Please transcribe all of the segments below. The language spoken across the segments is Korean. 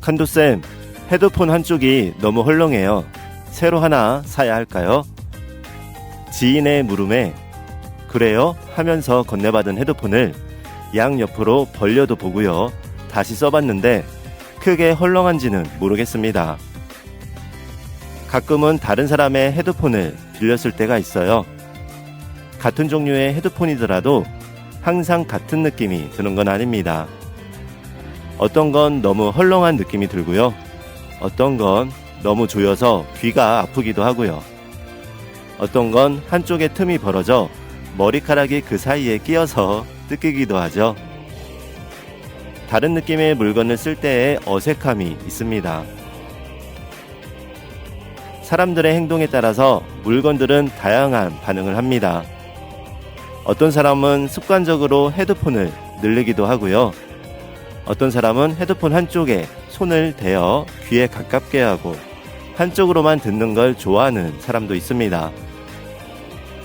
칸도쌤, 헤드폰 한쪽이 너무 헐렁해요. 새로 하나 사야 할까요? 지인의 물음에 그래요? 하면서 건네받은 헤드폰을 양옆으로 벌려도 보고요. 다시 써봤는데 크게 헐렁한지는 모르겠습니다. 가끔은 다른 사람의 헤드폰을 빌렸을 때가 있어요. 같은 종류의 헤드폰이더라도 항상 같은 느낌이 드는 건 아닙니다. 어떤 건 너무 헐렁한 느낌이 들고요. 어떤 건 너무 조여서 귀가 아프기도 하고요. 어떤 건 한쪽에 틈이 벌어져 머리카락이 그 사이에 끼어서 뜯기기도 하죠. 다른 느낌의 물건을 쓸 때의 어색함이 있습니다. 사람들의 행동에 따라서 물건들은 다양한 반응을 합니다. 어떤 사람은 습관적으로 헤드폰을 늘리기도 하고요. 어떤 사람은 헤드폰 한쪽에 손을 대어 귀에 가깝게 하고 한쪽으로만 듣는 걸 좋아하는 사람도 있습니다.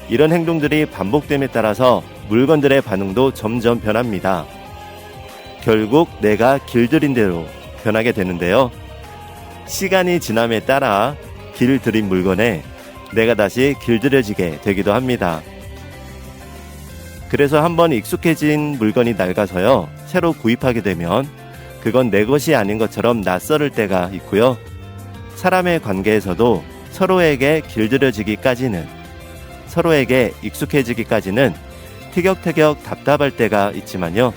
이런 행동들이 반복됨에 따라서 물건들의 반응도 점점 변합니다. 결국 내가 길들인 대로 변하게 되는데요. 시간이 지남에 따라 길들인 물건에 내가 다시 길들여지게 되기도 합니다. 그래서 한번 익숙해진 물건이 낡아서요. 새로 구입하게 되면 그건 내 것이 아닌 것처럼 낯설을 때가 있고요. 사람의 관계에서도 서로에게 길들여지기까지는, 서로에게 익숙해지기까지는 티격태격 답답할 때가 있지만요.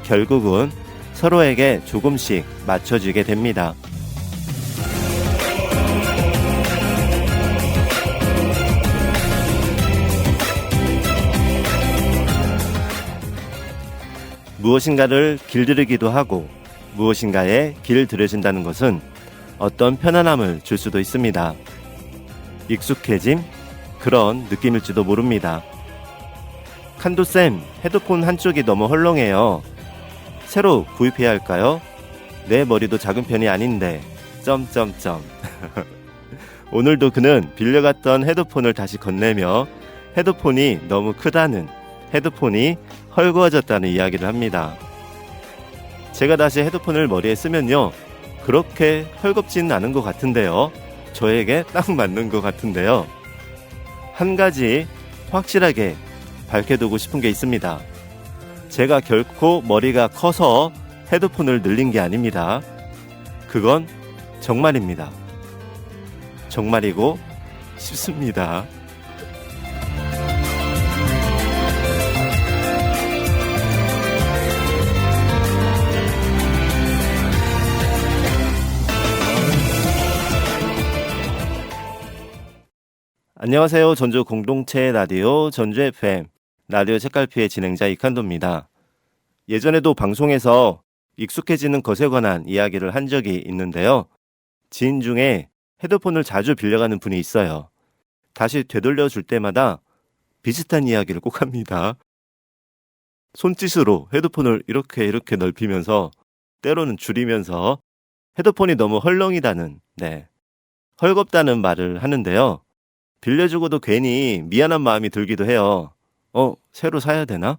결국은 서로에게 조금씩 맞춰지게 됩니다. 무엇인가를 길들이기도 하고 무엇인가에 길들여진다는 것은 어떤 편안함을 줄 수도 있습니다. 익숙해짐? 그런 느낌일지도 모릅니다. 칸도쌤, 헤드폰 한쪽이 너무 헐렁해요. 새로 구입해야 할까요? 내 머리도 작은 편이 아닌데 점점점. 오늘도 그는 빌려갔던 헤드폰을 다시 건네며 헤드폰이 너무 크다는, 헤드폰이 헐거워졌다는 이야기를 합니다. 제가 다시 헤드폰을 머리에 쓰면요, 그렇게 헐겁지는 않은 것 같은데요. 저에게 딱 맞는 것 같은데요. 한 가지 확실하게 밝혀두고 싶은 게 있습니다. 제가 결코 머리가 커서 헤드폰을 늘린 게 아닙니다. 그건 정말입니다. 정말이고 싶습니다. 안녕하세요. 전주 공동체 라디오 전주 FM 라디오 책갈피의 진행자 이칸도입니다. 예전에도 방송에서 익숙해지는 것에 관한 이야기를 한 적이 있는데요. 지인 중에 헤드폰을 자주 빌려가는 분이 있어요. 다시 되돌려 줄 때마다 비슷한 이야기를 꼭 합니다. 손짓으로 헤드폰을 이렇게 넓히면서 때로는 줄이면서 헤드폰이 너무 헐렁이다는, 헐겁다는 말을 하는데요. 빌려주고도 괜히 미안한 마음이 들기도 해요. 새로 사야 되나?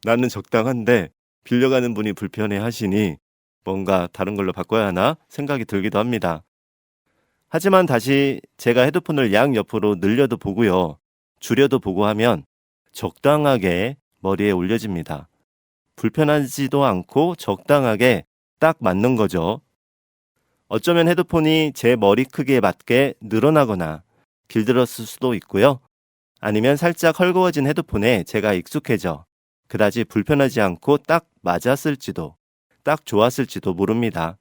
나는 적당한데 빌려가는 분이 불편해 하시니 뭔가 다른 걸로 바꿔야 하나 생각이 들기도 합니다. 하지만 다시 제가 헤드폰을 양옆으로 늘려도 보고요. 줄여도 보고 하면 적당하게 머리에 올려집니다. 불편하지도 않고 적당하게 딱 맞는 거죠. 어쩌면 헤드폰이 제 머리 크기에 맞게 늘어나거나 길들었을 수도 있고요. 아니면 살짝 헐거워진 헤드폰에 제가 익숙해져 그다지 불편하지 않고 딱 맞았을지도, 딱 좋았을지도 모릅니다.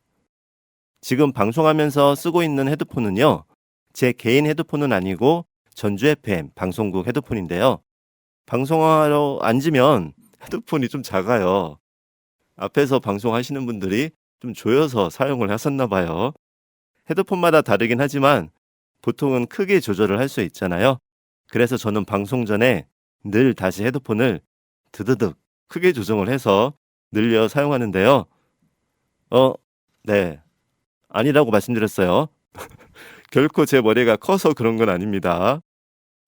지금 방송하면서 쓰고 있는 헤드폰은요. 제 개인 헤드폰은 아니고 전주 FM 방송국 헤드폰인데요. 방송하러 앉으면 헤드폰이 좀 작아요. 앞에서 방송하시는 분들이 좀 조여서 사용을 하셨나 봐요. 헤드폰마다 다르긴 하지만 보통은 크게 조절을 할 수 있잖아요. 그래서 저는 방송 전에 늘 다시 헤드폰을 드드득 크게 조정을 해서 늘려 사용하는데요. 아니라고 말씀드렸어요. 결코 제 머리가 커서 그런 건 아닙니다.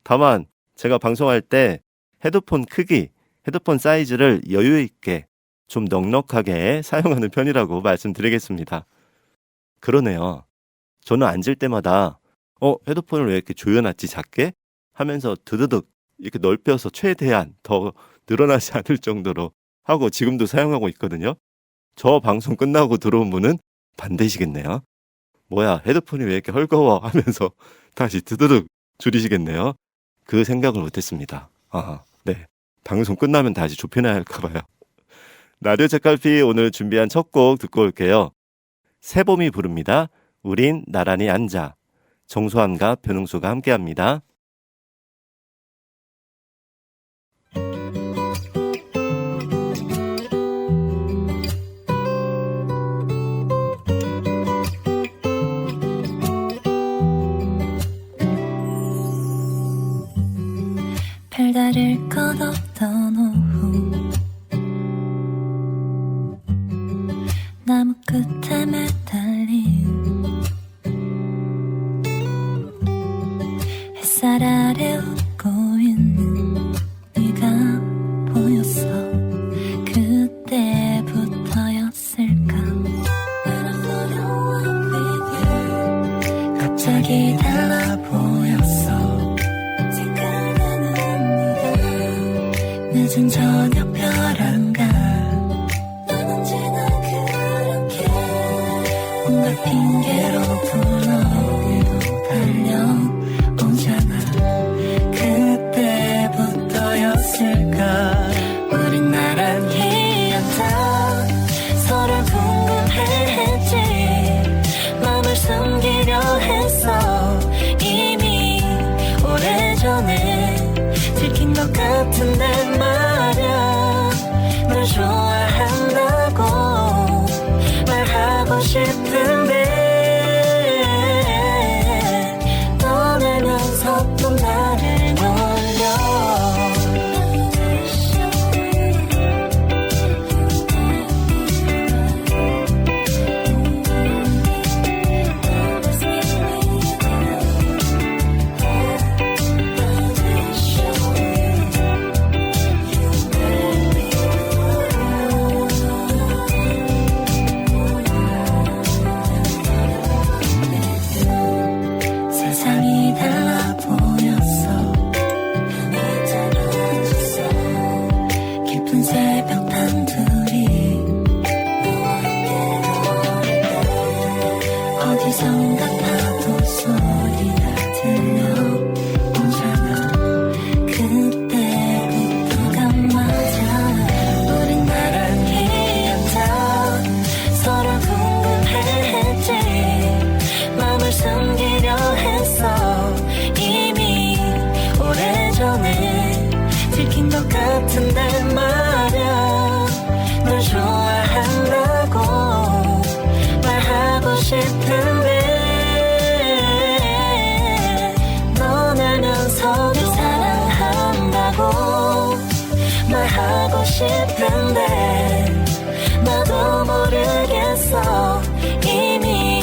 다만 제가 방송할 때 헤드폰 크기, 헤드폰 사이즈를 여유 있게 좀 넉넉하게 사용하는 편이라고 말씀드리겠습니다. 그러네요. 저는 앉을 때마다 헤드폰을 왜 이렇게 조여 놨지 작게? 하면서 드드득 이렇게 넓혀서 최대한 더 늘어나지 않을 정도로 하고 지금도 사용하고 있거든요. 저 방송 끝나고 들어온 분은 반대시겠네요. '뭐야 헤드폰이 왜 이렇게 헐거워.' 하면서 다시 드드득 줄이시겠네요. 그 생각을 못 했습니다. 아 네. 방송 끝나면 다시 좁혀놔야 할까 봐요. 라디오 책갈피 오늘 준비한 첫 곡 듣고 올게요. 새봄이 부릅니다. 우린 나란히 앉아. 정수환과 변웅수가 함께합니다. 별다를 것 없던 오후 나무 끝에 매달린 햇살 아래 웃고 있는 네가 보였어. 그때부터였을까. 갑자기 달라 보였어. 생각나는 네가 늦은 저녁 벼랑간 넌 언제나 그렇게 온갖 핑계로 불러일로 달려오잖아. 그때부터였을까. 우린 나란히 앉아 서로 궁금해했지. 맘을 숨기려 했어. 이미 오래전에 들킨 것 같은데 말야. 널 좋아한다고 말하고 싶은데 떠나면서 또 나를 놀려. 세상이 달라 보였어. 깊은 새벽 단둘이 어디선가 파도 소리가 들려오잖아. 그때부터가 맞아. 우린 나란히 앉아 서로 궁금해했지. 맘을 숨기려 했어. 이미 오래전에 들킨 것 같은데 말야. 널 좋아한다고 말하고 싶은데 넌 알면서 널 사랑한다고 말하고 싶은데 나도 모르겠어. 이미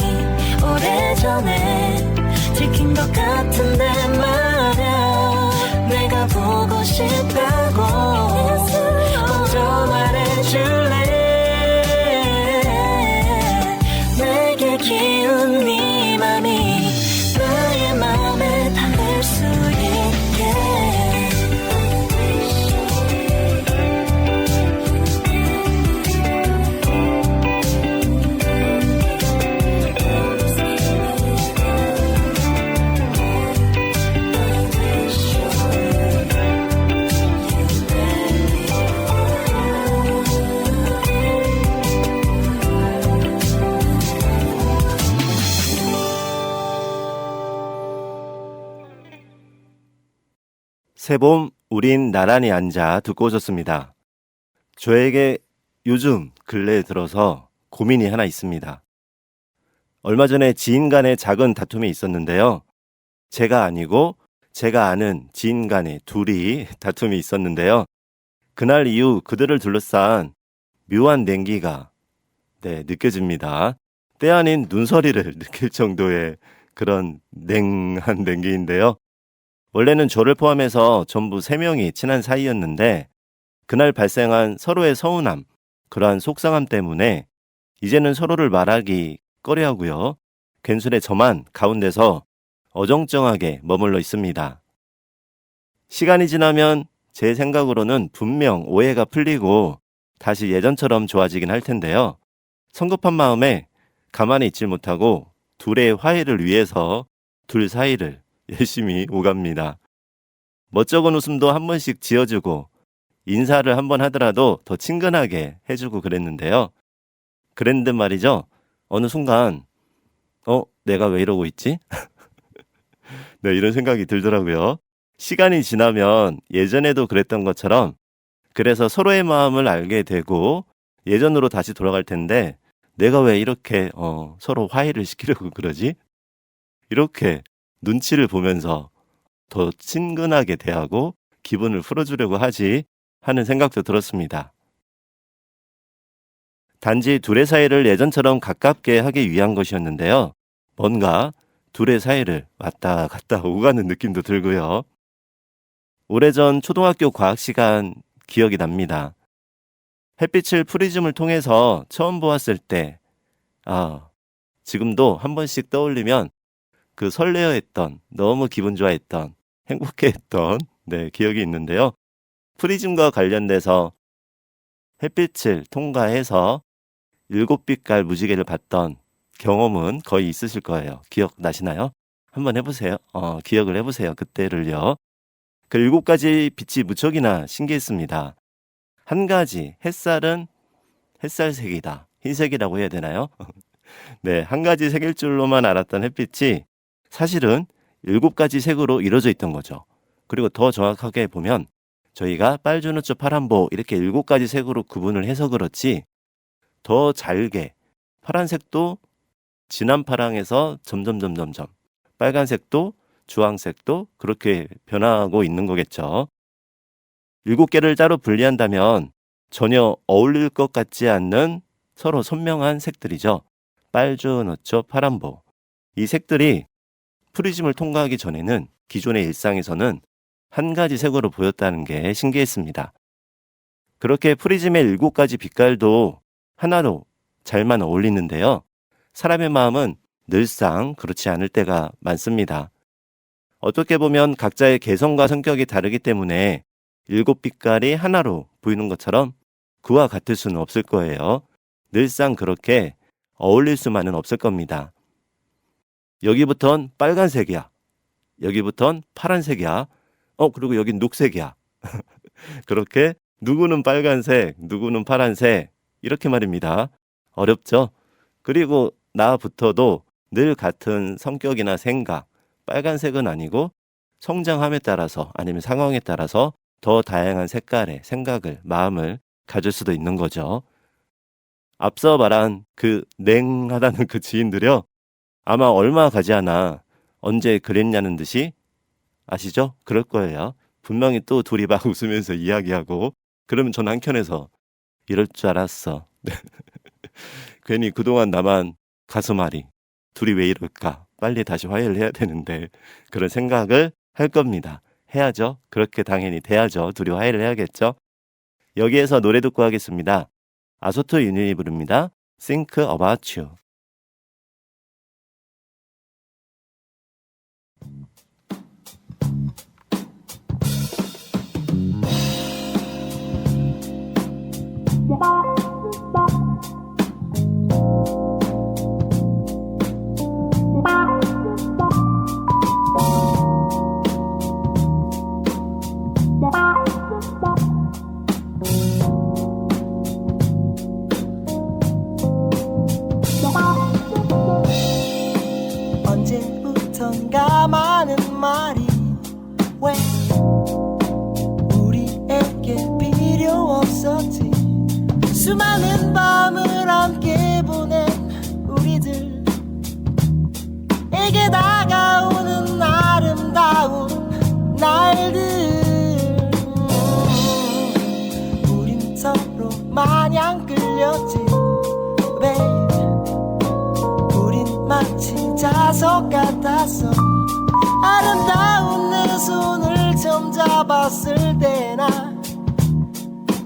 오래전에 들킨 것 같은데 말야. 내가 보고 싶다고 먼저 말해줄래. 내게 기운 네 맘이 나의 맘에 닿을 수 있게. 새봄 우린 나란히 앉아 듣고 오셨습니다. 저에게 요즘 근래에 들어서 고민이 하나 있습니다. 얼마 전에 지인 간의 작은 다툼이 있었는데요. 제가 아니고 제가 아는 지인 간의 둘이 다툼이 있었는데요. 그날 이후 그들을 둘러싼 묘한 냉기가 느껴집니다. 때 아닌 눈서리를 느낄 정도의 그런 냉한 냉기인데요. 원래는 저를 포함해서 전부 3명이 친한 사이였는데 그날 발생한 서로의 서운함, 그러한 속상함 때문에 이제는 서로를 말하기 꺼려하고요. 괜스레 저만 가운데서 어정쩡하게 머물러 있습니다. 시간이 지나면 제 생각으로는 분명 오해가 풀리고 다시 예전처럼 좋아지긴 할 텐데요. 성급한 마음에 가만히 있질 못하고 둘의 화해를 위해서 둘 사이를 열심히 오갑니다. 멋쩍은 웃음도 한 번씩 지어주고 인사를 한 번 하더라도 더 친근하게 해주고 그랬는데요. 그랬는데 말이죠. 어느 순간 내가 왜 이러고 있지? 네, 이런 생각이 들더라고요. 시간이 지나면 예전에도 그랬던 것처럼 그래서 서로의 마음을 알게 되고 예전으로 다시 돌아갈 텐데 내가 왜 이렇게 서로 화해를 시키려고 그러지? 이렇게 눈치를 보면서 더 친근하게 대하고 기분을 풀어주려고 하지 하는 생각도 들었습니다. 단지 둘의 사이를 예전처럼 가깝게 하기 위한 것이었는데요. 뭔가 둘의 사이를 왔다 갔다 오가는 느낌도 들고요. 오래전 초등학교 과학 시간 기억이 납니다. 햇빛을 프리즘을 통해서 처음 보았을 때 지금도 한 번씩 떠올리면 그 설레어했던, 너무 기분 좋아했던, 행복해했던 기억이 있는데요. 프리즘과 관련돼서 햇빛을 통과해서 7빛깔 무지개를 봤던 경험은 거의 있으실 거예요. 기억나시나요? 한번 해보세요. 기억을 해보세요. 그때를요. 그 7가지 빛이 무척이나 신기했습니다. 한 가지, 햇살은 햇살색이다. 흰색이라고 해야 되나요? 네, 한 가지 색일 줄로만 알았던 햇빛이 사실은 7가지 색으로 이루어져 있던 거죠. 그리고 더 정확하게 보면 저희가 빨주노초 파란보 이렇게 7가지 색으로 구분을 해서 그렇지 더 잘게 파란색도 진한 파랑에서 점점 빨간색도 주황색도 그렇게 변하고 있는 거겠죠. 7개를 따로 분리한다면 전혀 어울릴 것 같지 않는 서로 선명한 색들이죠. 빨주노초 파란보. 이 색들이 프리즘을 통과하기 전에는 기존의 일상에서는 한 가지 색으로 보였다는 게 신기했습니다. 그렇게 프리즘의 7가지 빛깔도 하나로 잘만 어울리는데요. 사람의 마음은 늘상 그렇지 않을 때가 많습니다. 어떻게 보면 각자의 개성과 성격이 다르기 때문에 7빛깔이 하나로 보이는 것처럼 그와 같을 수는 없을 거예요. 늘상 그렇게 어울릴 수만은 없을 겁니다. 여기부턴 빨간색이야. 여기부턴 파란색이야. 그리고 여긴 녹색이야. 그렇게 누구는 빨간색, 누구는 파란색 이렇게 말입니다. 어렵죠? 그리고 나부터도 늘 같은 성격이나 생각, 빨간색은 아니고 성장함에 따라서 아니면 상황에 따라서 더 다양한 색깔의 생각을, 마음을 가질 수도 있는 거죠. 앞서 말한 그 냉하다는 그 지인들이요. 아마 얼마 가지 않아 언제 그랬냐는 듯이 아시죠? 그럴 거예요. 분명히 또 둘이 막 웃으면서 이야기하고 그러면 전 한켠에서 이럴 줄 알았어. 괜히 그동안 나만 가슴앓이 둘이 왜 이럴까? 빨리 다시 화해를 해야 되는데 그런 생각을 할 겁니다. 해야죠. 그렇게 당연히 돼야죠. 둘이 화해를 해야겠죠. 여기에서 노래 듣고 하겠습니다. 아소토 유닛이 부릅니다. Think About You. 언제부턴가 많은 말이 왜 우리에게 필요 없었지. 수많은 밤을 함께 보낸 우리들에게 다가오는 아름다운 날들. 우린 서로 마냥 끌렸지 babe. 우린 마치 자석 같았어. 아름다운 내 손을 처음 잡았을 때나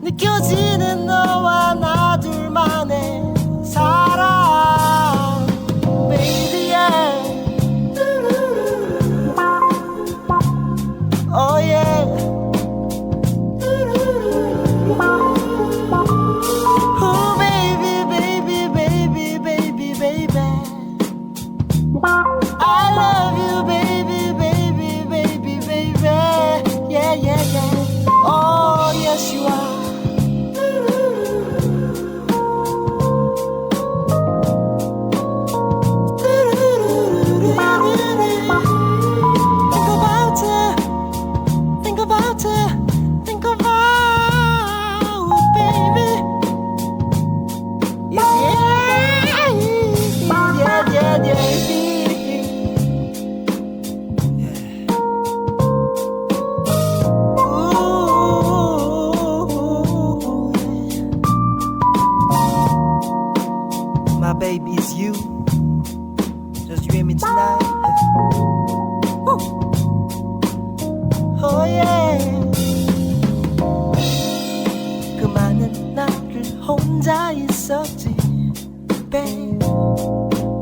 느껴지는 너와 나 둘만의 사랑. 있었지 babe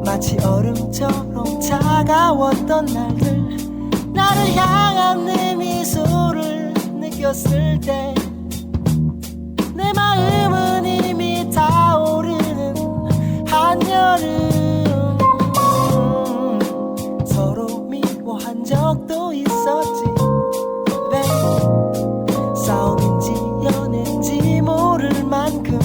마치 얼음처럼 차가웠던 날들 나를 향한 내 미소를 느꼈을 때 내 마음은 이미 타오르는 한여름 서로 미워한 적도 있었지 babe 싸움인지 연애인지 모를 만큼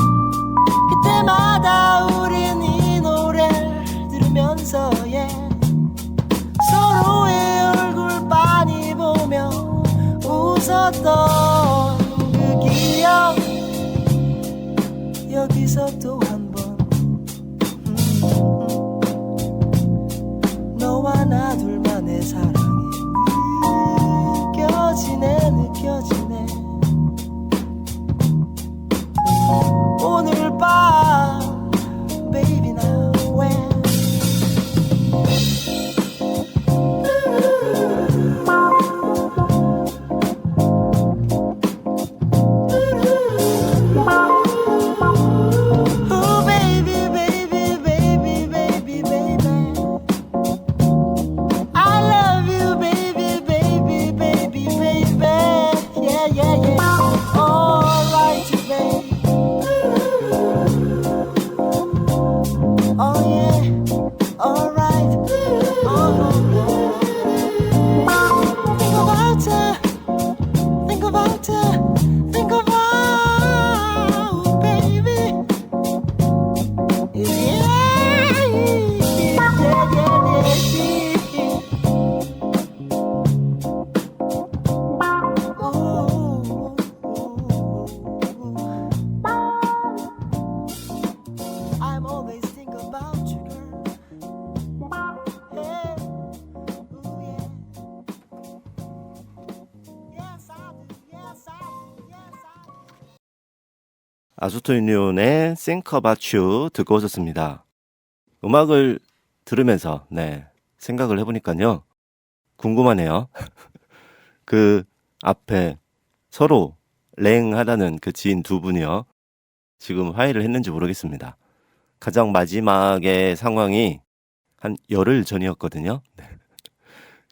그때마다 우린 이 노래를 들으면서 yeah. 서로의 얼굴 빤히 보며 웃었던 그 기억 여기서 또 한 번 너와 나 둘만의 사랑이 느껴지네 오늘 밤 baby now when Ooh, baby, baby, baby, baby, baby. I love you, baby, baby, baby, baby. Yeah, yeah, yeah. All right, baby. Oh yeah, all right. Think about it, think about baby. I'm always thinking about you, girl. Hey, ooh, yeah. Yes, I do. Yes, I do. Yes, I do. 아소토 유니온의 Think About You 듣고 오셨습니다. 음악을 들으면서 생각을 해보니까요. 궁금하네요. 그 앞에 서로 랭하다는 그 지인 두 분이요. 지금 화해를 했는지 모르겠습니다. 가장 마지막의 상황이 한 열흘 전이었거든요.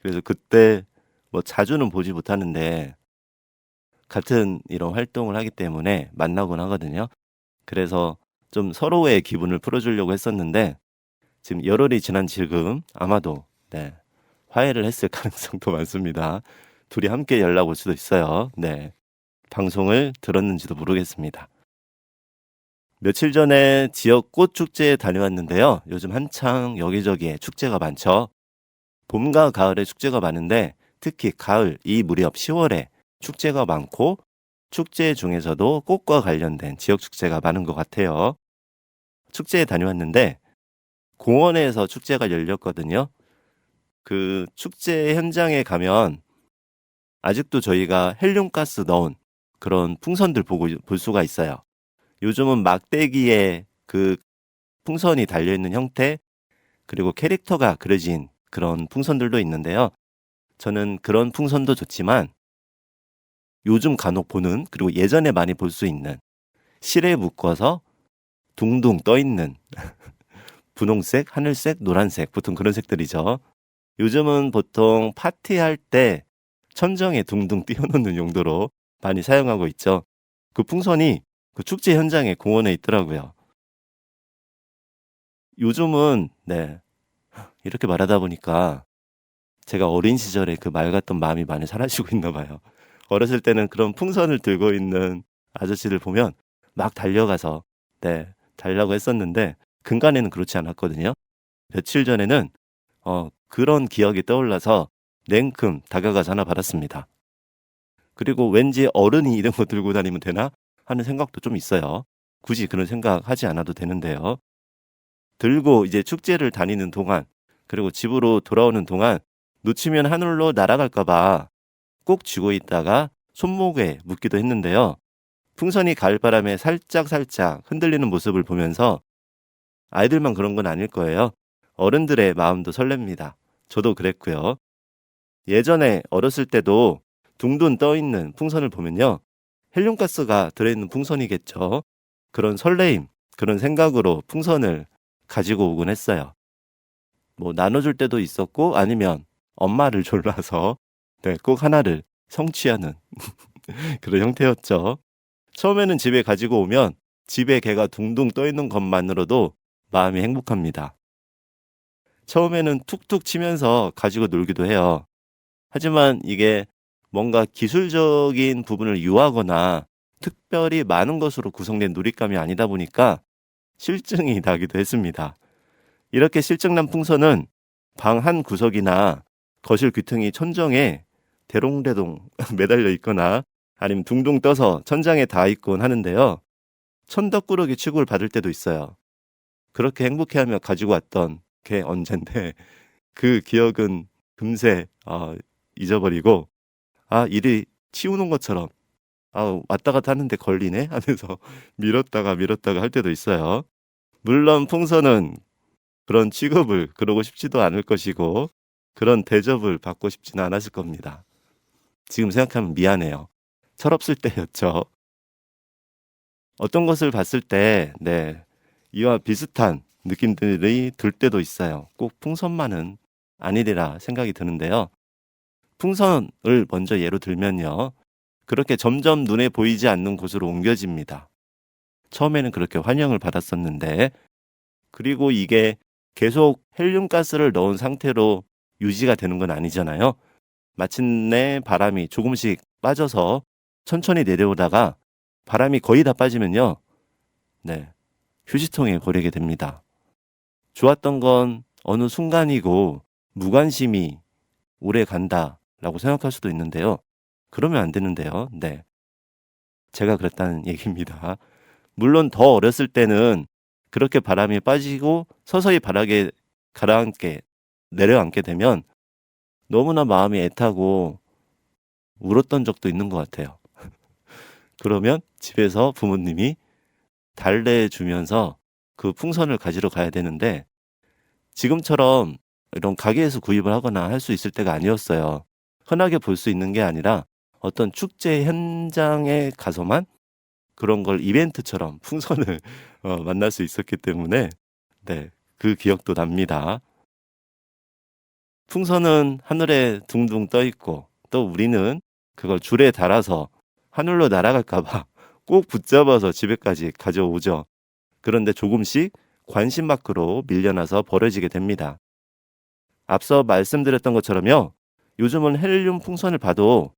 그래서 그때 뭐 자주는 보지 못하는데 같은 이런 활동을 하기 때문에 만나곤 하거든요. 그래서 좀 서로의 기분을 풀어주려고 했었는데 지금 열흘이 지난 지금 아마도 화해를 했을 가능성도 많습니다. 둘이 함께 연락 올 수도 있어요. 방송을 들었는지도 모르겠습니다. 며칠 전에 지역 꽃 축제에 다녀왔는데요. 요즘 한창 여기저기에 축제가 많죠. 봄과 가을에 축제가 많은데 특히 가을 이 무렵 10월에 축제가 많고 축제 중에서도 꽃과 관련된 지역 축제가 많은 것 같아요. 축제에 다녀왔는데 공원에서 축제가 열렸거든요. 그 축제 현장에 가면 아직도 저희가 헬륨가스 넣은 그런 풍선들 볼 수가 있어요. 요즘은 막대기에 그 풍선이 달려있는 형태 그리고 캐릭터가 그려진 그런 풍선들도 있는데요. 저는 그런 풍선도 좋지만 요즘 간혹 보는 그리고 예전에 많이 볼 수 있는 실에 묶어서 둥둥 떠있는 분홍색, 하늘색, 노란색 보통 그런 색들이죠. 요즘은 보통 파티할 때 천정에 둥둥 띄워놓는 용도로 많이 사용하고 있죠. 그 풍선이 그 축제 현장에 공원에 있더라고요. 요즘은 이렇게 말하다 보니까 제가 어린 시절에 그 맑았던 마음이 많이 사라지고 있나 봐요. 어렸을 때는 그런 풍선을 들고 있는 아저씨를 보면 막 달려가서 달라고 했었는데 근간에는 그렇지 않았거든요. 며칠 전에는 그런 기억이 떠올라서 냉큼 다가가 전화 받았습니다. 그리고 왠지 어른이 이런 거 들고 다니면 되나 하는 생각도 좀 있어요. 굳이 그런 생각하지 않아도 되는데요. 들고 이제 축제를 다니는 동안 그리고 집으로 돌아오는 동안 놓치면 하늘로 날아갈까 봐 꼭 쥐고 있다가 손목에 묶기도 했는데요. 풍선이 가을바람에 살짝 흔들리는 모습을 보면서 아이들만 그런 건 아닐 거예요. 어른들의 마음도 설렙니다. 저도 그랬고요. 예전에 어렸을 때도 둥둥 떠있는 풍선을 보면요. 헬륨가스가 들어있는 풍선이겠죠. 그런 설레임 그런 생각으로 풍선을 가지고 오곤 했어요. 뭐 나눠줄 때도 있었고 아니면 엄마를 졸라서 네, 꼭 하나를 성취하는 그런 형태였죠. 처음에는 집에 가지고 오면 집에 개가 둥둥 떠 있는 것만으로도 마음이 행복합니다. 처음에는 툭툭 치면서 가지고 놀기도 해요. 하지만 이게 뭔가 기술적인 부분을 유하거나 특별히 많은 것으로 구성된 놀잇감이 아니다 보니까 실증이 나기도 했습니다. 이렇게 실증난 풍선은 방 한 구석이나 거실 귀퉁이 천정에 대롱대롱 매달려 있거나 아니면 둥둥 떠서 천장에 닿아 있곤 하는데요. 천덕꾸러기 취급을 받을 때도 있어요. 그렇게 행복해하며 가지고 왔던 게 언젠데 그 기억은 금세 잊어버리고 일이 치우는 것처럼 왔다 갔다 하는데 걸리네 하면서 밀었다가 할 때도 있어요. 물론 풍선은 그런 취급을 그러고 싶지도 않을 것이고 그런 대접을 받고 싶지는 않았을 겁니다. 지금 생각하면 미안해요. 철없을 때였죠. 어떤 것을 봤을 때 이와 비슷한 느낌들이 들 때도 있어요. 꼭 풍선만은 아니리라 생각이 드는데요. 풍선을 먼저 예로 들면요. 그렇게 점점 눈에 보이지 않는 곳으로 옮겨집니다. 처음에는 그렇게 환영을 받았었는데 그리고 이게 계속 헬륨가스를 넣은 상태로 유지가 되는 건 아니잖아요. 마침내 바람이 조금씩 빠져서 천천히 내려오다가 바람이 거의 다 빠지면요. 휴지통에 버리게 됩니다. 좋았던 건 어느 순간이고 무관심이 오래 간다라고 생각할 수도 있는데요. 그러면 안 되는데요. 제가 그랬다는 얘기입니다. 물론 더 어렸을 때는 그렇게 바람이 빠지고 서서히 바닥에 내려앉게 되면 너무나 마음이 애타고 울었던 적도 있는 것 같아요. 그러면 집에서 부모님이 달래주면서 그 풍선을 가지러 가야 되는데 지금처럼 이런 가게에서 구입을 하거나 할 수 있을 때가 아니었어요. 흔하게 볼 수 있는 게 아니라 어떤 축제 현장에 가서만 그런 걸 이벤트처럼 풍선을 만날 수 있었기 때문에 그 기억도 납니다. 풍선은 하늘에 둥둥 떠 있고 또 우리는 그걸 줄에 달아서 하늘로 날아갈까 봐 꼭 붙잡아서 집에까지 가져오죠. 그런데 조금씩 관심 밖으로 밀려나서 버려지게 됩니다. 앞서 말씀드렸던 것처럼요. 요즘은 헬륨 풍선을 봐도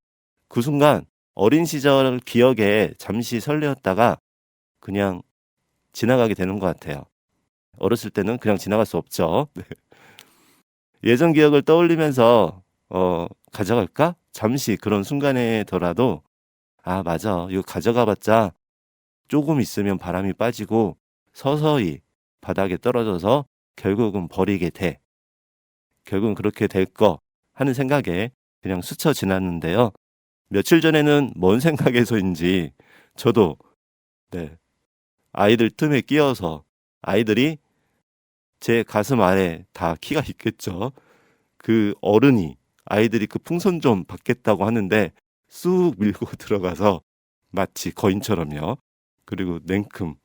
그 순간 어린 시절 기억에 잠시 설레었다가 그냥 지나가게 되는 것 같아요. 어렸을 때는 그냥 지나갈 수 없죠. 예전 기억을 떠올리면서 가져갈까? 잠시 그런 순간에더라도 맞아. 이거 가져가 봤자 조금 있으면 바람이 빠지고 서서히 바닥에 떨어져서 결국은 버리게 돼. 결국은 그렇게 될 거 하는 생각에 그냥 스쳐 지났는데요. 며칠 전에는 뭔 생각에서인지 저도 아이들 틈에 끼어서 아이들이 제 가슴 아래 다 키가 있겠죠. 그 어른이 아이들이 그 풍선 좀 받겠다고 하는데 쑥 밀고 들어가서 마치 거인처럼요. 그리고 냉큼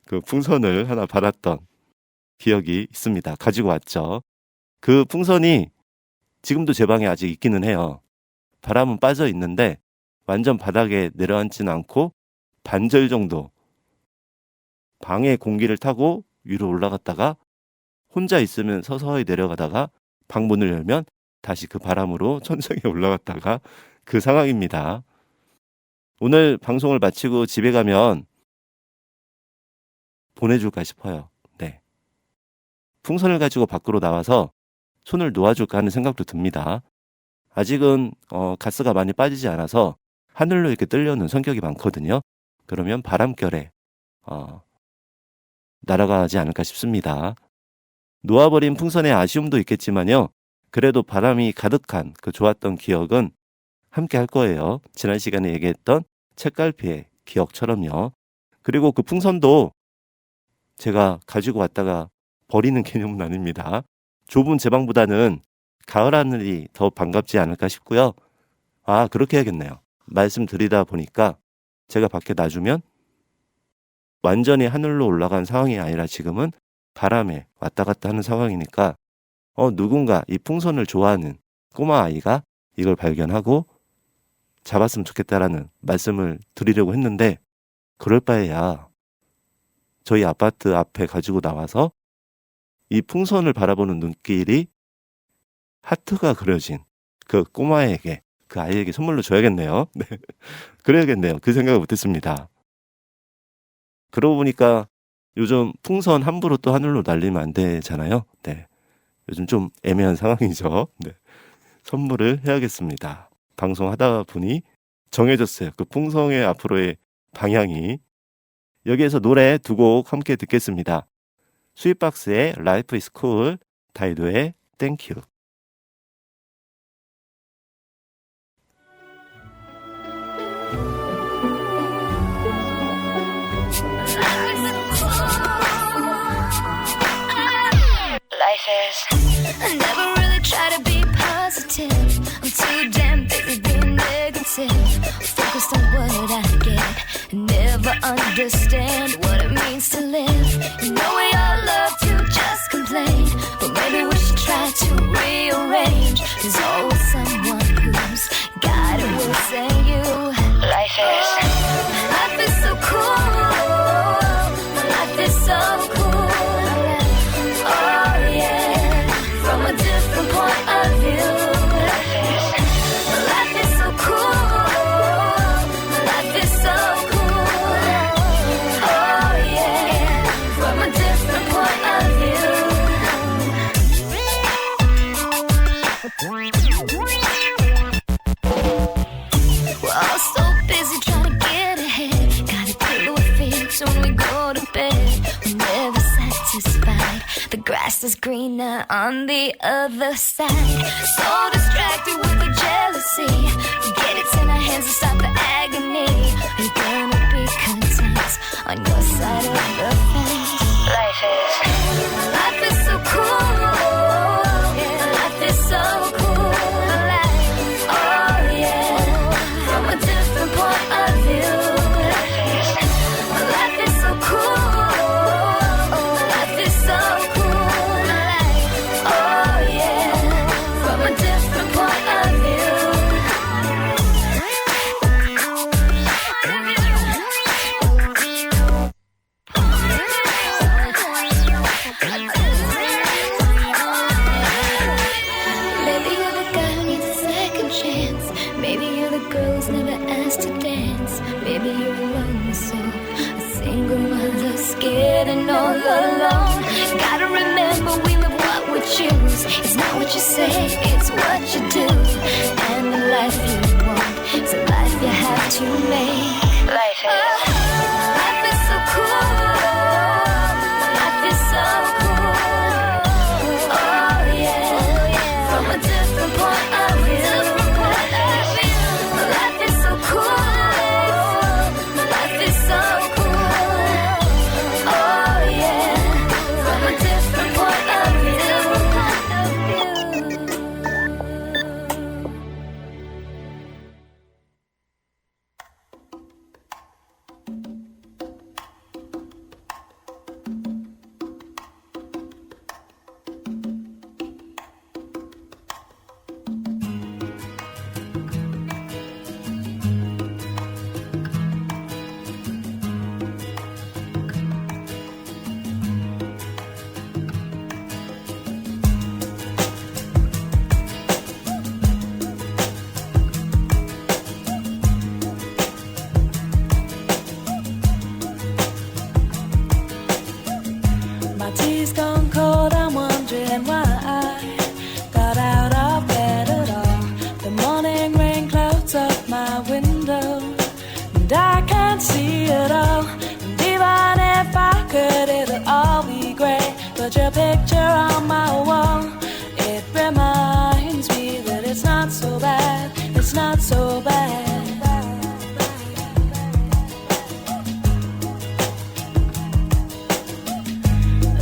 그 풍선을 하나 받았던 기억이 있습니다. 가지고 왔죠. 그 풍선이 지금도 제 방에 아직 있기는 해요. 바람은 빠져 있는데 완전 바닥에 내려앉지는 않고 반절 정도 방의 공기를 타고 위로 올라갔다가 혼자 있으면 서서히 내려가다가 방문을 열면 다시 그 바람으로 천장에 올라갔다가 그 상황입니다. 오늘 방송을 마치고 집에 가면 보내줄까 싶어요. 풍선을 가지고 밖으로 나와서 손을 놓아줄까 하는 생각도 듭니다. 아직은 가스가 많이 빠지지 않아서 하늘로 이렇게 뜨려는 성격이 많거든요. 그러면 바람결에 날아가지 않을까 싶습니다. 놓아버린 풍선의 아쉬움도 있겠지만요. 그래도 바람이 가득한 그 좋았던 기억은 함께 할 거예요. 지난 시간에 얘기했던 책갈피의 기억처럼요. 그리고 그 풍선도 제가 가지고 왔다가 버리는 개념은 아닙니다. 좁은 제 방보다는 가을 하늘이 더 반갑지 않을까 싶고요. 그렇게 해야겠네요. 말씀드리다 보니까 제가 밖에 놔주면 완전히 하늘로 올라간 상황이 아니라 지금은 바람에 왔다 갔다 하는 상황이니까 누군가 이 풍선을 좋아하는 꼬마 아이가 이걸 발견하고 잡았으면 좋겠다라는 말씀을 드리려고 했는데, 그럴 바에야 저희 아파트 앞에 가지고 나와서 이 풍선을 바라보는 눈길이 하트가 그려진 그 꼬마에게, 그 아이에게 선물로 줘야겠네요. 네. 그래야겠네요. 그 생각을 못했습니다. 그러고 보니까 요즘 풍선 함부로 또 하늘로 날리면 안 되잖아요. 네. 요즘 좀 애매한 상황이죠. 네. 선물을 해야겠습니다. 방송하다 보니 정해졌어요. 그 풍선의 앞으로의 방향이. 여기에서 노래 두 곡 함께 듣겠습니다. 스윗박스의 Life is Cool, 다이도의 Thank You. Life is. I never really try to be positive. I'm too damn busy being negative. Focused on what I get and never understand what it means to live. You know we all love to just complain, but maybe we should try to rearrange. There's always someone who's got it worse than you. Life is so cool. Life is so cool. Oh yeah, from a different point of view. Life is so cool. Life is so cool. Oh yeah, from a different point of view. We're all so busy trying to get ahead. Gotta deal with fears when we go to bed. We're never satisfied. The grass is greener on the other side. So distracted with the jealousy. Forget it's in our hands to stop the agony. Are you gonna be content on your side of the fence? Life is so cool. Life is so cool. Oh yeah, from a different point of view. Life is so cool. Life is so cool. Oh yeah, from a different point of Maybe you're the guy who needs a second chance. Maybe you're the girl who's never asked to dance. Maybe you're a lone soul, a single mother scared and all alone. Gotta remember we live what we choose. It's not what you say, it's what you do. And the life you want is a life you have to make. Life is so cool. Life is so cool. Oh yeah, from a different point of view. Life is so cool. Life is so cool. Oh yeah, from a different point of view. My tea's gone cold, I'm wondering why I got out of bed at all. The morning rain clouds up my window, and I can't see it all. And even if I could, it'll all be great. But your picture on my wall, it reminds me that it's not so bad, it's not so bad.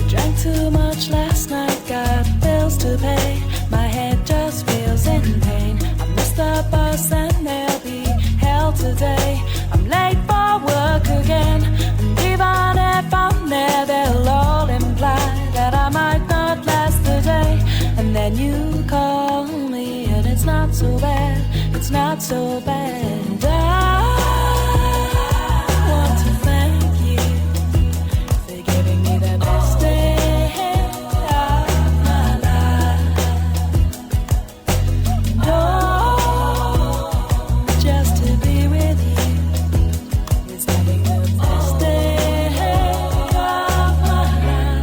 Drank too much last night, got bills to pay. My head just feels in pain. I missed the bus and there'll be hell today. I'm late for work again, and even it's not so bad. I want to thank you for giving me the best day of my life. Oh, just to be with you is having the best day of my life.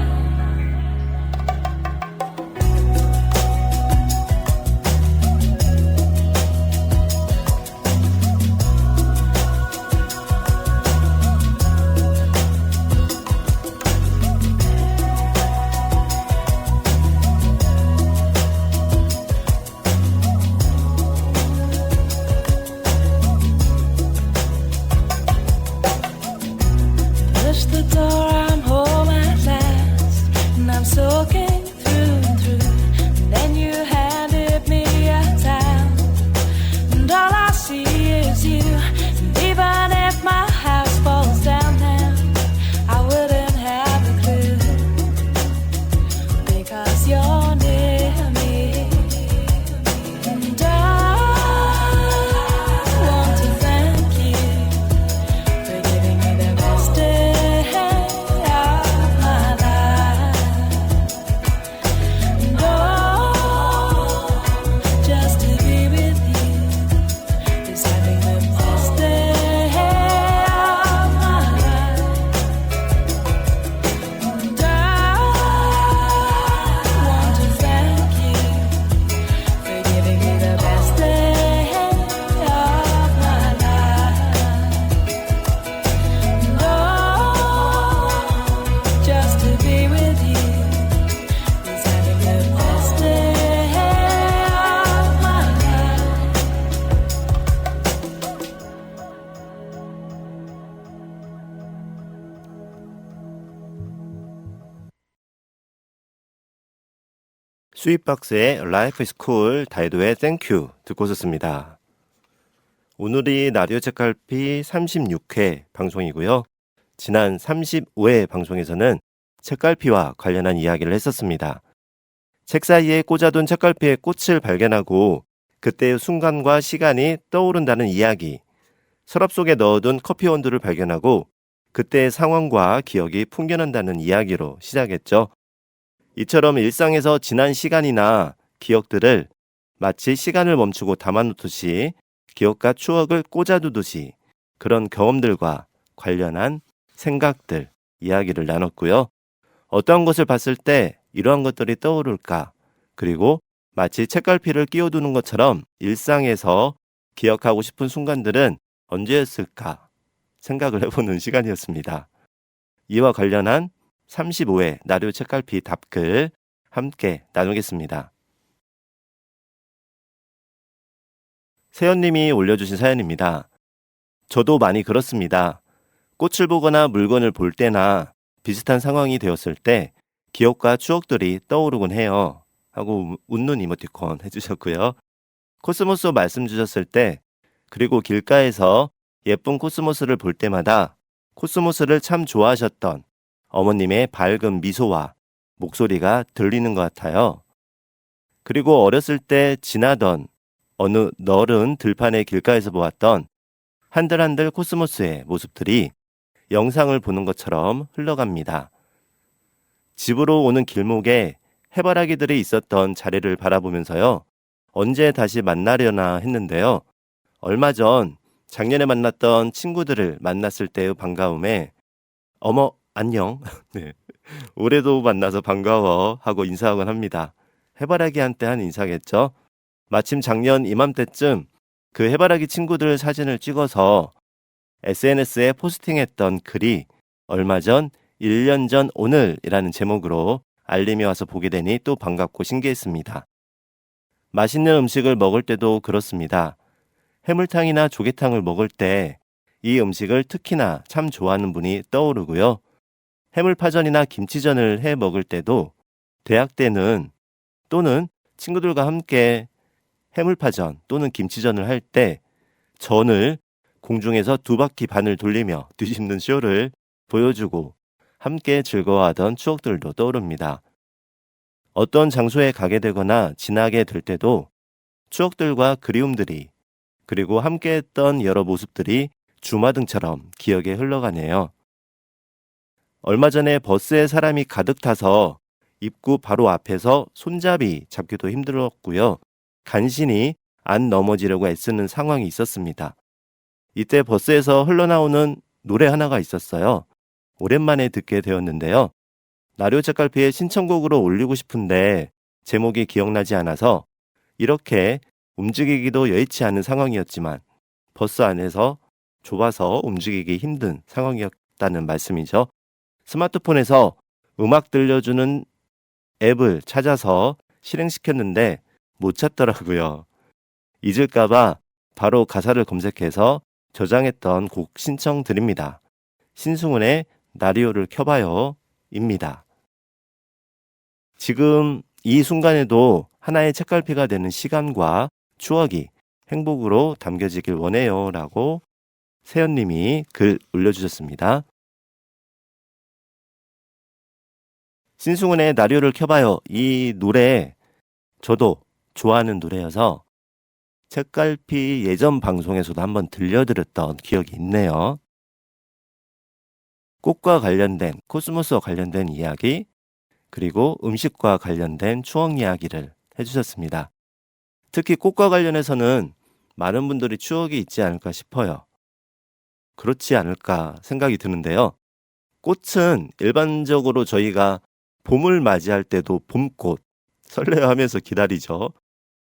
Push the door, I'm home at last, and I'm soaking through and through. And then you handed me a towel, and all I see is you. And even if my house falls down now, I wouldn't have a clue, because you're near me. And I want to thank you for giving me the best day of my life. And oh, just to be with you is having the best day of my life. And I want to thank you for giving me the best day of my life. And oh, just to be with you is having the best day of my life. 스윗박스의 Life is Cool, 다이도의 Thank You 듣고 오셨습니다. 오늘이 라디오 책갈피 36회 방송이고요. 지난 35회 방송에서는 책갈피와 관련한 이야기를 했었습니다. 책 사이에 꽂아둔 책갈피의 꽃을 발견하고 그때의 순간과 시간이 떠오른다는 이야기, 서랍 속에 넣어둔 커피 원두를 발견하고 그때의 상황과 기억이 풍겨난다는 이야기로 시작했죠. 이처럼 일상에서 지난 시간이나 기억들을 마치 시간을 멈추고 담아놓듯이 기억과 추억을 꽂아두듯이 그런 경험들과 관련한 생각들, 이야기를 나눴고요. 어떤 것을 봤을 때 이러한 것들이 떠오를까? 그리고 마치 책갈피를 끼워두는 것처럼 일상에서 기억하고 싶은 순간들은 언제였을까? 생각을 해보는 시간이었습니다. 이와 관련한 35회 라디오 책갈피 답글 함께 나누겠습니다. 세연님이 올려주신 사연입니다. 저도 많이 그렇습니다. 꽃을 보거나 물건을 볼 때나 비슷한 상황이 되었을 때 기억과 추억들이 떠오르곤 해요. 하고 웃는 이모티콘 해주셨고요. 코스모스 말씀 주셨을 때, 그리고 길가에서 예쁜 코스모스를 볼 때마다 코스모스를 참 좋아하셨던 어머님의 밝은 미소와 목소리가 들리는 것 같아요. 그리고 어렸을 때 지나던 어느 너른 들판의 길가에서 보았던 한들한들 코스모스의 모습들이 영상을 보는 것처럼 흘러갑니다. 집으로 오는 길목에 해바라기들이 있었던 자리를 바라보면서요. 언제 다시 만나려나 했는데요. 얼마 전 작년에 만났던 친구들을 만났을 때의 반가움에 어머 안녕. 네. 올해도 만나서 반가워 하고 인사하곤 합니다. 해바라기한테 한 인사겠죠. 마침 작년 이맘때쯤 그 해바라기 친구들 사진을 찍어서 SNS에 포스팅했던 글이 얼마 전 1년 전 오늘이라는 제목으로 알림이 와서 보게 되니 또 반갑고 신기했습니다. 맛있는 음식을 먹을 때도 그렇습니다. 해물탕이나 조개탕을 먹을 때 이 음식을 특히나 참 좋아하는 분이 떠오르고요. 해물파전이나 김치전을 해 먹을 때도 대학 때는 또는 친구들과 함께 해물파전 또는 김치전을 할 때 전을 공중에서 2바퀴 반을 돌리며 뒤집는 쇼를 보여주고 함께 즐거워하던 추억들도 떠오릅니다. 어떤 장소에 가게 되거나 지나게 될 때도 추억들과 그리움들이 그리고 함께했던 여러 모습들이 주마등처럼 기억에 흘러가네요. 얼마 전에 버스에 사람이 가득 타서 입구 바로 앞에서 손잡이 잡기도 힘들었고요. 간신히 안 넘어지려고 애쓰는 상황이 있었습니다. 이때 버스에서 흘러나오는 노래 하나가 있었어요. 오랜만에 듣게 되었는데요. 나리오 책갈피의 신청곡으로 올리고 싶은데 제목이 기억나지 않아서 이렇게 움직이기도 여의치 않은 상황이었지만 버스 안에서 좁아서 움직이기 힘든 상황이었다는 말씀이죠. 스마트폰에서 음악 들려주는 앱을 찾아서 실행시켰는데 못 찾더라고요. 잊을까봐 바로 가사를 검색해서 저장했던 곡 신청드립니다. 신승훈의 라디오를 켜봐요 입니다. 지금 이 순간에도 하나의 책갈피가 되는 시간과 추억이 행복으로 담겨지길 원해요 라고 세연님이 글 올려주셨습니다. 신승훈의 라디오를 켜봐요. 이 노래 저도 좋아하는 노래여서 책갈피 예전 방송에서도 한번 들려드렸던 기억이 있네요. 꽃과 관련된, 코스모스와 관련된 이야기, 그리고 음식과 관련된 추억 이야기를 해주셨습니다. 특히 꽃과 관련해서는 많은 분들이 추억이 있지 않을까 싶어요. 그렇지 않을까 생각이 드는데요. 꽃은 일반적으로 저희가 봄을 맞이할 때도 봄꽃 설레하면서 기다리죠.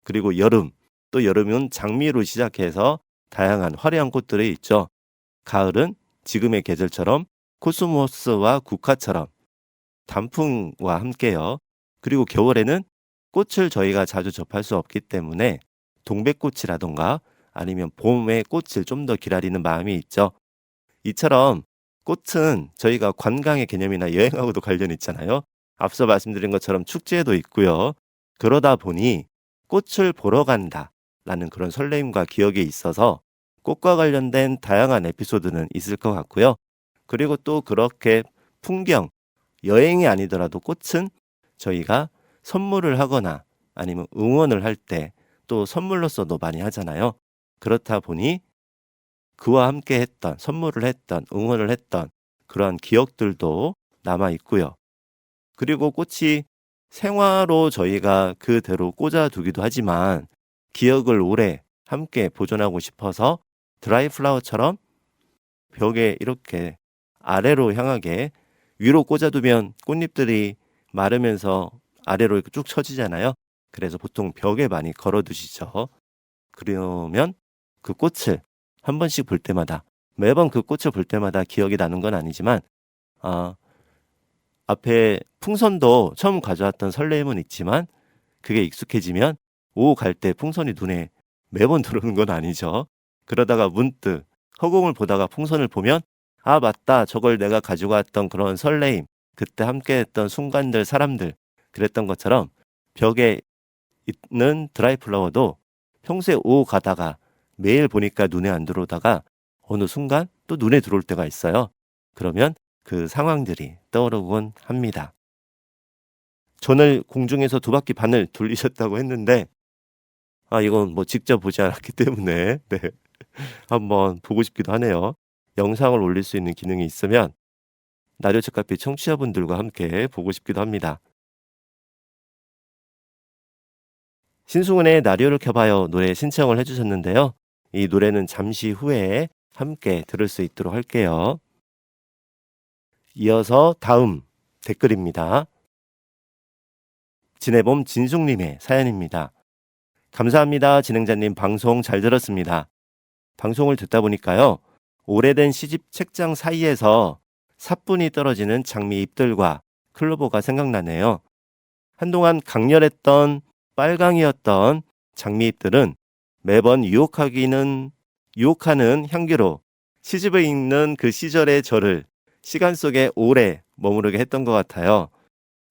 그리고 여름, 또 여름은 장미로 시작해서 다양한 화려한 꽃들이 있죠. 가을은 지금의 계절처럼 코스모스와 국화처럼 단풍과 함께요. 그리고 겨울에는 꽃을 저희가 자주 접할 수 없기 때문에 동백꽃이라던가 아니면 봄의 꽃을 좀 더 기다리는 마음이 있죠. 이처럼 꽃은 저희가 관광의 개념이나 여행하고도 관련이 있잖아요. 앞서 말씀드린 것처럼 축제에도 있고요. 그러다 보니 꽃을 보러 간다라는 그런 설레임과 기억이 있어서 꽃과 관련된 다양한 에피소드는 있을 것 같고요. 그리고 또 그렇게 풍경, 여행이 아니더라도 꽃은 저희가 선물을 하거나 아니면 응원을 할 때 또 선물로서도 많이 하잖아요. 그렇다 보니 그와 함께 했던, 선물을 했던, 응원을 했던 그러한 기억들도 남아 있고요. 그리고 꽃이 생화로 저희가 그대로 꽂아두기도 하지만 기억을 오래 함께 보존하고 싶어서 드라이 플라워처럼 벽에 이렇게 아래로 향하게 위로 꽂아두면 꽃잎들이 마르면서 아래로 이렇게 쭉 처지잖아요. 그래서 보통 벽에 많이 걸어두시죠. 그러면 그 꽃을 한 번씩 볼 때마다, 매번 그 꽃을 볼 때마다 기억이 나는 건 아니지만 앞에 풍선도 처음 가져왔던 설레임은 있지만 그게 익숙해지면 오후 갈 때 풍선이 눈에 매번 들어오는 건 아니죠. 그러다가 문득 허공을 보다가 풍선을 보면 아 맞다, 저걸 내가 가지고 왔던 그런 설레임, 그때 함께했던 순간들, 사람들, 그랬던 것처럼 벽에 있는 드라이 플라워도 평소에 오후 가다가 매일 보니까 눈에 안 들어오다가 어느 순간 또 눈에 들어올 때가 있어요. 그러면 그 상황들이 떠오르곤 합니다. 전을 공중에서 2바퀴 반을 돌리셨다고 했는데 이건 뭐 직접 보지 않았기 때문에 네, 한번 보고 싶기도 하네요. 영상을 올릴 수 있는 기능이 있으면 라디오 책갈피 청취자분들과 함께 보고 싶기도 합니다. 신승훈의 라디오를 켜봐요 노래 신청을 해주셨는데요. 이 노래는 잠시 후에 함께 들을 수 있도록 할게요. 이어서 다음 댓글입니다. 진해봄 진숙님의 사연입니다. 감사합니다. 진행자님 방송 잘 들었습니다. 방송을 듣다 보니까요. 오래된 시집 책장 사이에서 사뿐히 떨어지는 장미 잎들과 클로버가 생각나네요. 한동안 강렬했던 빨강이었던 장미 잎들은 매번 유혹하는 향기로 시집을 읽는 그 시절의 저를 시간 속에 오래 머무르게 했던 것 같아요.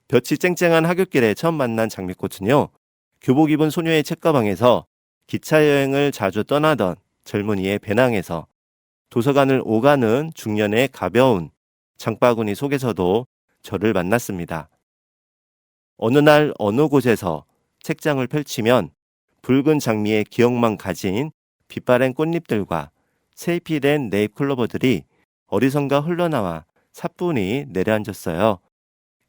볕이 쨍쨍한 하굣길에 처음 만난 장미꽃은요. 교복 입은 소녀의 책가방에서 기차 여행을 자주 떠나던 젊은이의 배낭에서 도서관을 오가는 중년의 가벼운 장바구니 속에서도 저를 만났습니다. 어느 날 어느 곳에서 책장을 펼치면 붉은 장미의 기억만 가진 빛바랜 꽃잎들과 새잎이 된 네잎클로버들이 어디선가 흘러나와 사뿐히 내려앉았어요.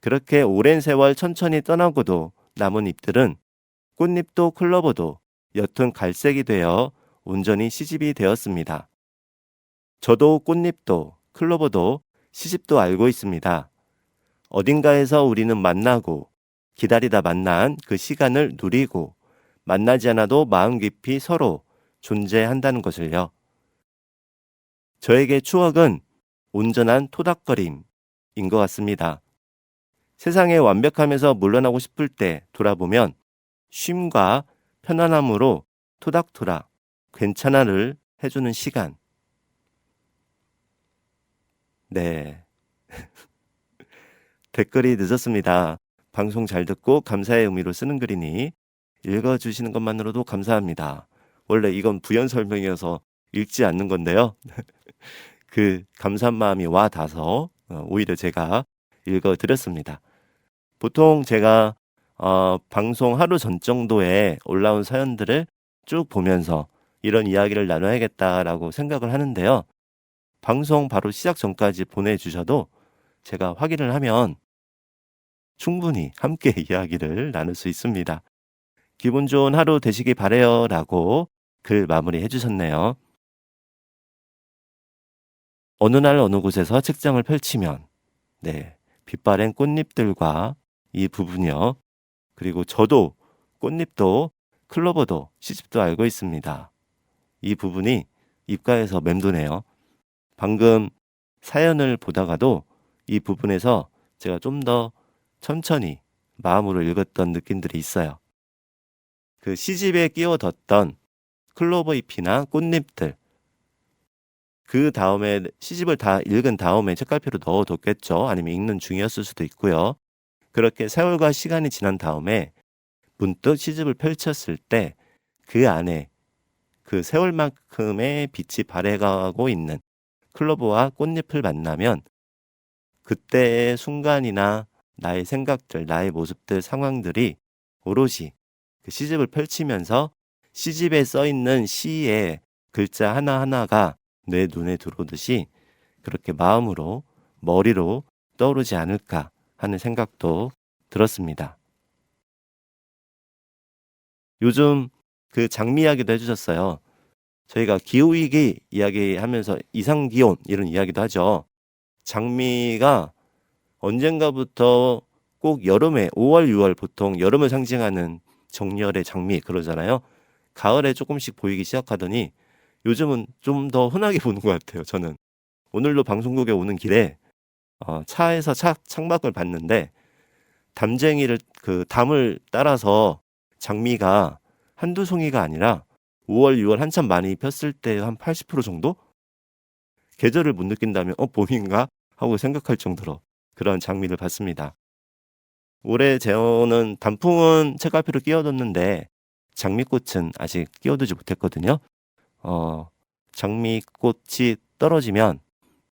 그렇게 오랜 세월 천천히 떠나고도 남은 잎들은 꽃잎도 클로버도 옅은 갈색이 되어 온전히 시집이 되었습니다. 저도 꽃잎도 클로버도 시집도 알고 있습니다. 어딘가에서 우리는 만나고 기다리다 만난 그 시간을 누리고 만나지 않아도 마음 깊이 서로 존재한다는 것을요. 저에게 추억은 온전한 토닥거림인 것 같습니다. 세상에 완벽함에서 물러나고 싶을 때 돌아보면 쉼과 편안함으로 토닥토닥 괜찮아를 해주는 시간. 네. 댓글이 늦었습니다. 방송 잘 듣고 감사의 의미로 쓰는 글이니 읽어주시는 것만으로도 감사합니다. 원래 이건 부연 설명이어서 읽지 않는 건데요. 그 감사한 마음이 와 닿아서 오히려 제가 읽어드렸습니다. 보통 제가 방송 하루 전 정도에 올라온 사연들을 쭉 보면서 이런 이야기를 나눠야겠다라고 생각을 하는데요. 방송 바로 시작 전까지 보내주셔도 제가 확인을 하면 충분히 함께 이야기를 나눌 수 있습니다. 기분 좋은 하루 되시기 바래요 라고 글 마무리 해주셨네요. 어느 날 어느 곳에서 책장을 펼치면 네, 빛바랜 꽃잎들과 이 부분이요. 그리고 저도 꽃잎도 클로버도 시집도 알고 있습니다. 이 부분이 입가에서 맴도네요. 방금 사연을 보다가도 이 부분에서 제가 좀 더 천천히 마음으로 읽었던 느낌들이 있어요. 그 시집에 끼워뒀던 클로버 잎이나 꽃잎들, 그 다음에 시집을 다 읽은 다음에 책갈피로 넣어뒀겠죠. 아니면 읽는 중이었을 수도 있고요. 그렇게 세월과 시간이 지난 다음에 문득 시집을 펼쳤을 때 그 안에 그 세월만큼의 빛이 발해가고 있는 클로버와 꽃잎을 만나면 그때의 순간이나 나의 생각들, 나의 모습들, 상황들이 오롯이 그 시집을 펼치면서 시집에 써있는 시의 글자 하나하나가 내 눈에 들어오듯이 그렇게 마음으로, 머리로 떠오르지 않을까 하는 생각도 들었습니다. 요즘 그 장미 이야기도 해주셨어요. 저희가 기후위기 이야기하면서 이상기온 이런 이야기도 하죠. 장미가 언젠가부터 꼭 여름에 5월, 6월 보통 여름을 상징하는 정열의 장미 그러잖아요. 가을에 조금씩 보이기 시작하더니 요즘은 좀 더 흔하게 보는 것 같아요. 저는 오늘도 방송국에 오는 길에 차에서 창밖을 봤는데 담쟁이를 그 담을 따라서 장미가 한두 송이가 아니라 5월, 6월 한참 많이 폈을 때 한 80% 정도? 계절을 못 느낀다면 봄인가? 하고 생각할 정도로 그런 장미를 봤습니다. 올해 저는 단풍은 책갈피로 끼워뒀는데 장미꽃은 아직 끼워두지 못했거든요. 장미꽃이 떨어지면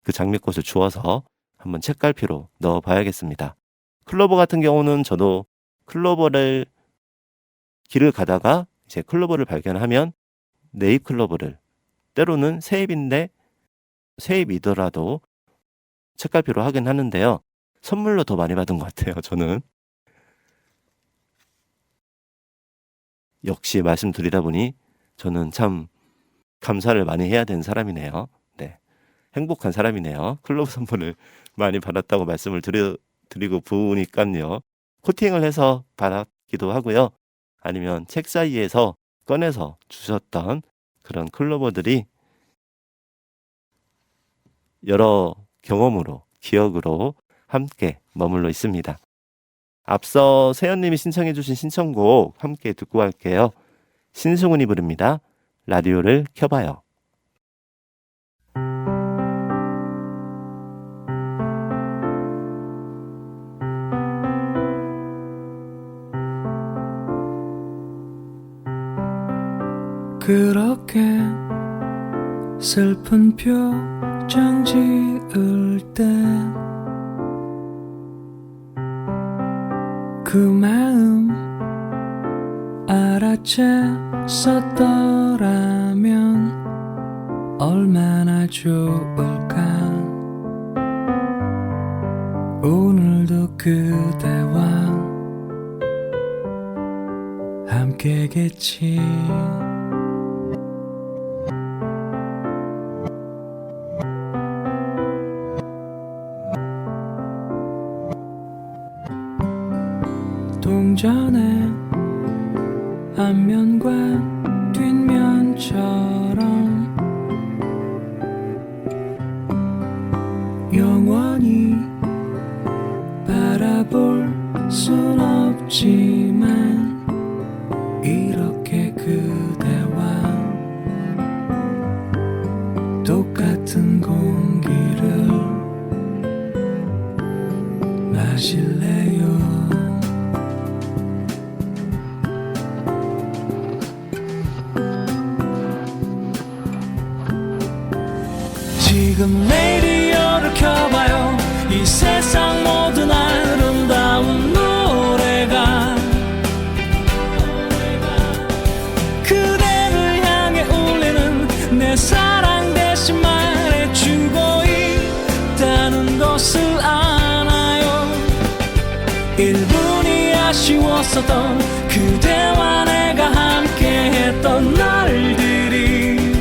그 장미꽃을 주워서 한번 책갈피로 넣어봐야겠습니다. 클로버 같은 경우는 저도 클로버를 길을 가다가 이제 클로버를 발견하면 네잎 클로버를 때로는 새잎인데 새잎이더라도 책갈피로 하긴 하는데요. 선물로 더 많이 받은 것 같아요. 저는 역시 말씀드리다 보니 저는 참 감사를 많이 해야 되는 사람이네요. 네, 행복한 사람이네요. 클로버 선물을 많이 받았다고 말씀을 드리고 보니까요. 코팅을 해서 받았기도 하고요. 아니면 책 사이에서 꺼내서 주셨던 그런 클로버들이 여러 경험으로 기억으로 함께 머물러 있습니다. 앞서 세연님이 신청해 주신 신청곡 함께 듣고 갈게요. 신승훈이 부릅니다. 라디오를 켜봐요. 그렇게 슬픈 표정 지을 때 그 마음 알아챘었더라면 얼마나 좋을까 오늘도 그대와 함께겠지 동전의 앞면과 뒷면처럼 영원히 바라볼 순 없지만 이렇게 그대와 똑같은 공기를 마실래요 지금 레디오를 켜봐요 이 세상 모든 아름다운 노래가 그대를 향해 울리는 내 사랑 대신 말해주고 있다는 것을 아나요 1분이 아쉬웠었던 그대와 내가 함께했던 날들이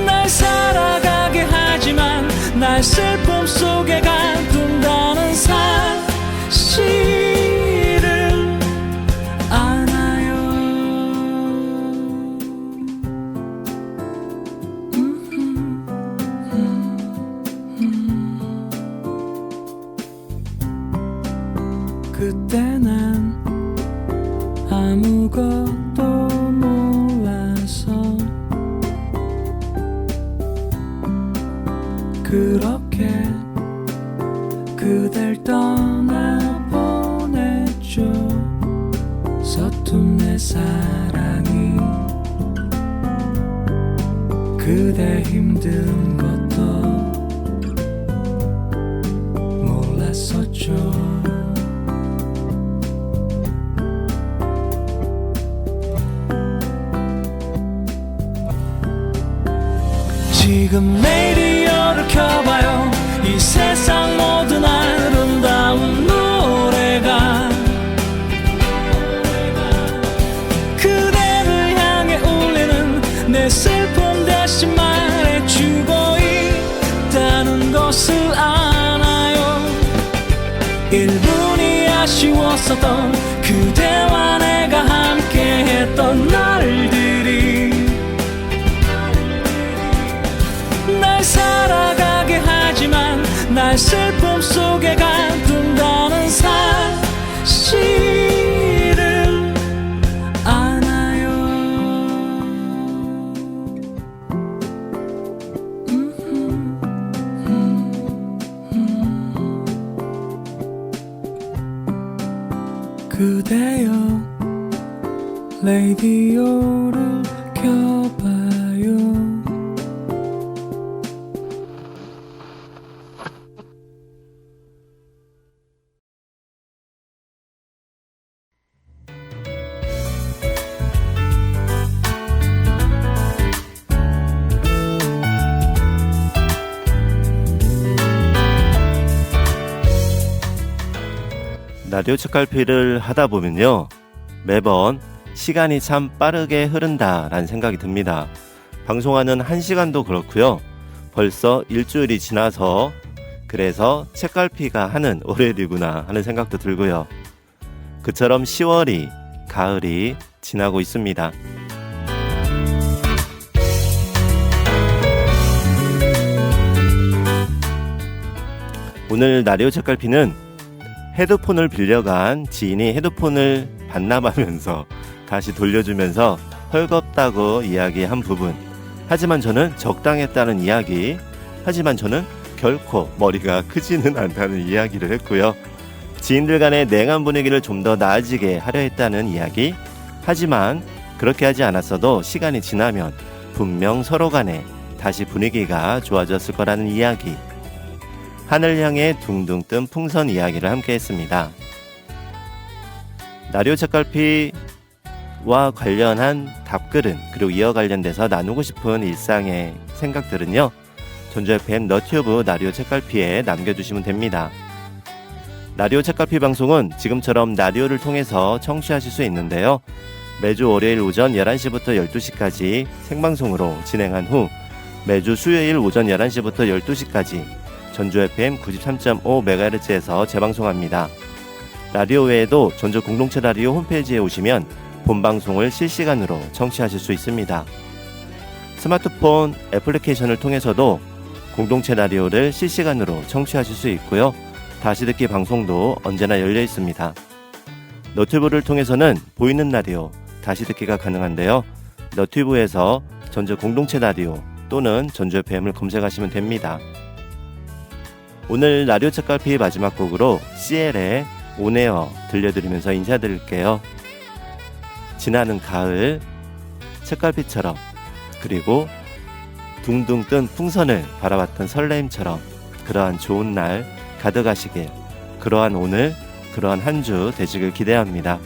날 살아가게 하지만 날 슬픔 속에 가둔다는 사실을 아나요 그때 난 아무것도 몰라서 그렇게 그댈 떠나보냈죠 서툰 내 사랑이 그대 힘든 것도 몰랐었죠 지금 레디오를 켜봐요 이 세상 모든 아름다운 노래가 그대를 향해 울리는 내 슬픔 대신 말해주고 있다는 것을 아나요 1분이 아쉬웠었던 그대와 내가 함께했던 날들이 날 살아가게 하지만 날 슬픔 속에 가둔다는 사실을 아나요 그대여 레디오를 켜봐요 라디오 책갈피를 하다 보면요 매번 시간이 참 빠르게 흐른다라는 생각이 듭니다. 방송하는 1시간도 그렇고요 벌써 일주일이 지나서 그래서 책갈피가 하는 월요일이구나 하는 생각도 들고요 그처럼 10월이 가을이 지나고 있습니다. 오늘 라디오 책갈피는 헤드폰을 빌려간 지인이 헤드폰을 반납하면서 다시 돌려주면서 헐겁다고 이야기한 부분 하지만 저는 적당했다는 이야기 하지만 저는 결코 머리가 크지는 않다는 이야기를 했고요 지인들 간의 냉한 분위기를 좀 더 나아지게 하려 했다는 이야기 하지만 그렇게 하지 않았어도 시간이 지나면 분명 서로 간에 다시 분위기가 좋아졌을 거라는 이야기 하늘 향해 둥둥 뜬 풍선 이야기를 함께 했습니다. 라디오 책갈피 와 관련한 답글은 그리고 이와 관련돼서 나누고 싶은 일상의 생각들은요 전주 FM 너튜브 라디오 책갈피에 남겨주시면 됩니다. 라디오 책갈피 방송은 지금처럼 라디오를 통해서 청취하실 수 있는데요. 매주 월요일 오전 11시부터 12시까지 생방송으로 진행한 후 매주 수요일 오전 11시부터 12시까지 전주 FM 93.5MHz에서 재방송합니다. 라디오 외에도 전주 공동체 라디오 홈페이지에 오시면 본방송을 실시간으로 청취하실 수 있습니다. 스마트폰 애플리케이션을 통해서도 공동체 라디오를 실시간으로 청취하실 수 있고요. 다시 듣기 방송도 언제나 열려 있습니다. 너튜브를 통해서는 보이는 라디오 다시 듣기가 가능한데요. 너튜브에서 전주 공동체 라디오 또는 전주 FM을 검색하시면 됩니다. 오늘 라디오 책갈피 마지막 곡으로 CL의 온에어 들려드리면서 인사드릴게요. 지나는 가을 책갈피처럼 그리고 둥둥 뜬 풍선을 바라봤던 설레임처럼 그러한 좋은 날 가득하시길, 그러한 오늘, 그러한 한 주 되시길 기대합니다.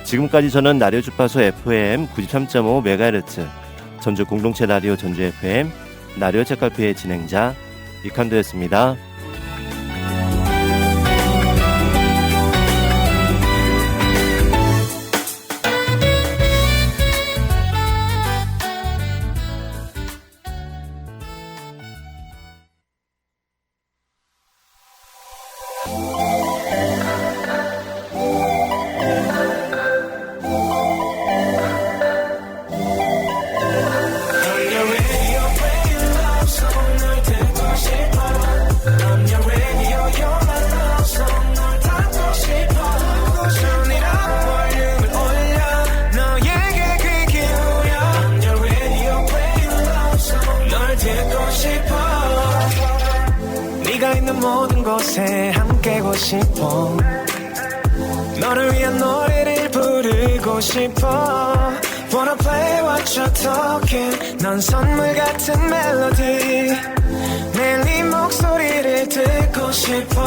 지금까지 저는 라디오 주파수 FM 93.5MHz 전주 공동체 라디오 전주 FM 라디오 책갈피의 진행자 이칸도였습니다. 모든 곳에 함께고 싶어 너를 위한 노래를 부르고 싶어 Wanna play what you're talking 넌 선물 같은 멜로디 매일 네 목소리를 듣고 싶어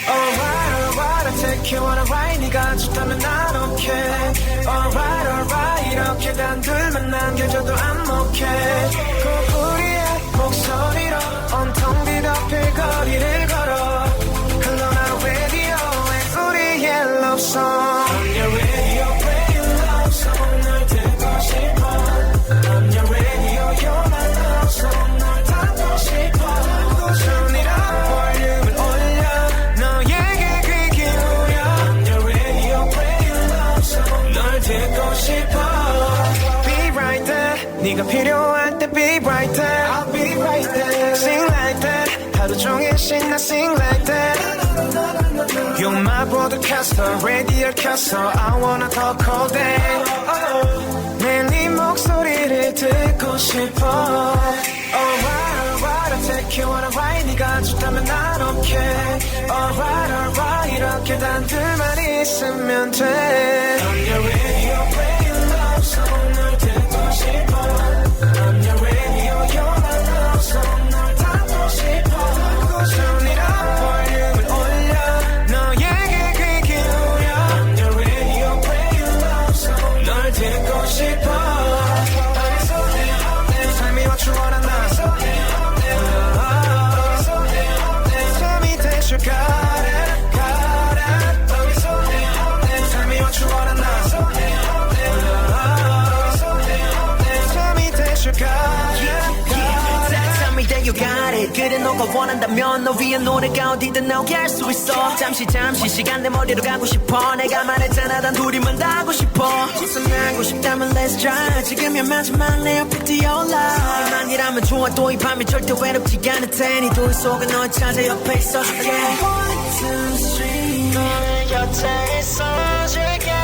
Alright alright I take you on a ride 네가 좋다면 난 okay Alright alright 이렇게 단둘만 남겨줘도 I'm okay 꼭 우리의 목소리로 온통 뒤덮일 거리를 걸어 흘러나온 라디오에 우리의 love song I'm your radio playing love song 널 듣고 싶어 I'm your radio you're my love song 널 담고 싶어 손이랑 볼륨을 올려 너에게 귀 기울여 I'm your radio playing love song 널 듣고 싶어 Be right there 네가 필요할 때 be right there I'll be right there Sing like that 하루 종일 신나 sing like that You're my broadcaster radio 켰어 I wanna talk all day 매일 네 목소리를 듣고 싶어 Alright alright I take you on a ride 네가 좋다면 난 okay Alright alright 이렇게 단둘만 있으면 돼 I'm your radio playing love song 널 듣고 싶어 I'm your radio you're my love song 널 담고 싶어 손이랑 볼륨을 올려 너에게 귀 기울여 I'm your radio playing love song 널 듣고 싶어 Tell me what you wanna know Tell me that you got it Tell me what you wanna know Tell me that you got it Tell me that you got it 그래 너가 원한다면 너 위에 노래가 어디든 나오게 할 수 있어 잠시 시간 내 머리로 가고 싶어 내가 말했잖아 단둘이만 다 하고 싶어 벗어나고 싶다면 let's try 지금이야 마지막 내 옆에 뛰어올라 이만이라면 좋아 또 이 밤이 절대 외롭지 않을 테니 둘 속에 널 찾아 옆에 있어줄게 1, 2, 3 너의 곁에 있어줄게